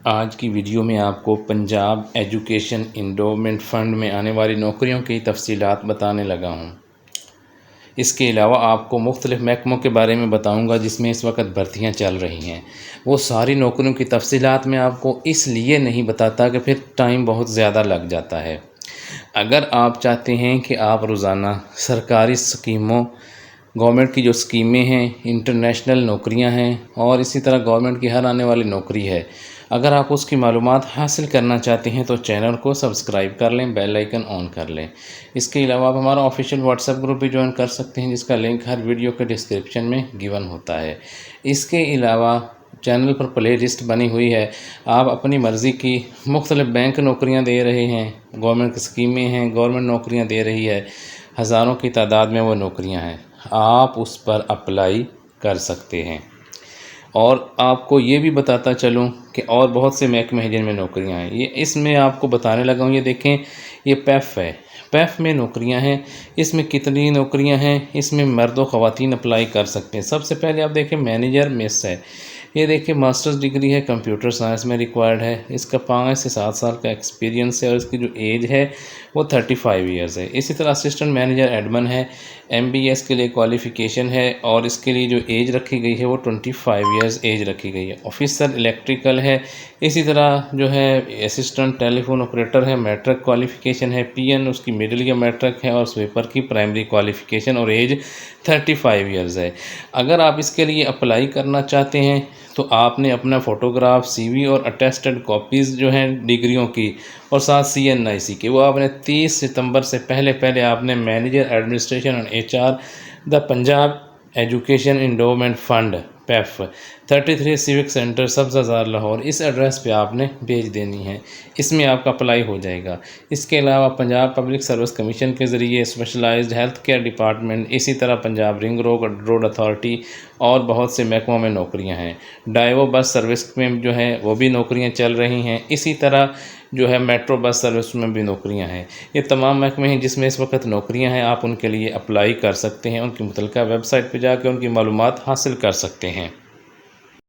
آج کی ویڈیو میں آپ کو پنجاب ایجوکیشن انڈومنٹ فنڈ میں آنے والی نوکریوں کی تفصیلات بتانے لگا ہوں۔ اس کے علاوہ آپ کو مختلف محکموں کے بارے میں بتاؤں گا جس میں اس وقت بھرتیاں چل رہی ہیں۔ وہ ساری نوکریوں کی تفصیلات میں آپ کو اس لیے نہیں بتاتا کہ پھر ٹائم بہت زیادہ لگ جاتا ہے۔ اگر آپ چاہتے ہیں کہ آپ روزانہ سرکاری اسکیموں، گورنمنٹ کی جو اسکیمیں ہیں، انٹرنیشنل نوکریاں ہیں اور اسی طرح گورنمنٹ کی ہر آنے والی نوکری ہے، اگر آپ اس کی معلومات حاصل کرنا چاہتے ہیں تو چینل کو سبسکرائب کر لیں، بیل آئیکن آن کر لیں۔ اس کے علاوہ آپ ہمارا آفیشیل واٹس ایپ گروپ بھی جوائن کر سکتے ہیں جس کا لنک ہر ویڈیو کے ڈسکرپشن میں گیون ہوتا ہے۔ اس کے علاوہ چینل پر پلے لسٹ بنی ہوئی ہے، آپ اپنی مرضی کی مختلف بینک نوکریاں دے رہے ہیں، گورنمنٹ کی اسکیمیں ہیں، گورنمنٹ نوکریاں دے رہی ہے، ہزاروں کی تعداد میں وہ نوکریاں ہیں، آپ اس پر اپلائی کر سکتے ہیں۔ اور آپ کو یہ بھی بتاتا چلوں کہ اور بہت سے محکمے ہیں جن میں نوکریاں ہیں، یہ اس میں آپ کو بتانے لگا ہوں۔ یہ دیکھیں، یہ پیف ہے، پیف میں نوکریاں ہیں۔ اس میں کتنی نوکریاں ہیں؟ اس میں مرد و خواتین اپلائی کر سکتے ہیں۔ سب سے پہلے آپ دیکھیں مینیجر میس ہے، یہ دیکھیں ماسٹرز ڈگری ہے، کمپیوٹر سائنس میں ریکوائرڈ ہے، اس کا 5 سے 7 سال کا ایکسپیرینس ہے اور اس کی جو ایج ہے وہ 35 ایئرز ہے۔ اسی طرح اسسٹنٹ مینیجر ایڈمن ہے، MBS کے لیے کوالیفیکیشن ہے اور اس کے لیے جو ایج رکھی گئی ہے وہ 25 ایئرز ایج رکھی گئی ہے۔ آفیسر الیکٹریکل ہے، اسی طرح جو ہے اسسٹنٹ ٹیلی فون آپریٹر ہے، میٹرک کوالیفیکیشن ہے، PN اس کی مڈل یا میٹرک ہے اور سویپر کی پرائمری کوالیفیکیشن اور ایج 35 ایئرز ہے۔ اگر آپ اس کے لیے اپلائی کرنا چاہتے ہیں تو آپ نے اپنا فوٹوگراف، CV اور اٹیسٹڈ کاپیز جو ہیں ڈگریوں کی اور ساتھ CNIC کے، وہ آپ نے 30 ستمبر سے پہلے آپ نے مینیجر ایڈمنسٹریشن اور HR the Punjab education endowment fund PEEF 33 civic centre Sabzazar Lahore, us address پہ آپ نے بھیج دینی ہے۔ اس میں آپ کا اپلائی ہو جائے گا۔ اس کے علاوہ پنجاب پبلک سروس کمیشن کے ذریعے اسپیشلائزڈ ہیلتھ کیئر ڈپارٹمنٹ، اسی طرح پنجاب رنگ روڈ اتھارٹی اور بہت سے محکموں میں نوکریاں ہیں۔ ڈائیو بس سروس میں جو ہے وہ بھی نوکریاں چل رہی ہیں، اسی طرح جو ہے میٹرو بس سروس میں بھی نوکریاں ہیں۔ یہ تمام محکمے ہیں جس میں اس وقت نوکریاں ہیں، آپ ان کے لیے اپلائی کر سکتے ہیں، ان کی متعلقہ ویب سائٹ پہ جا کے ان کی معلومات حاصل کر سکتے ہیں۔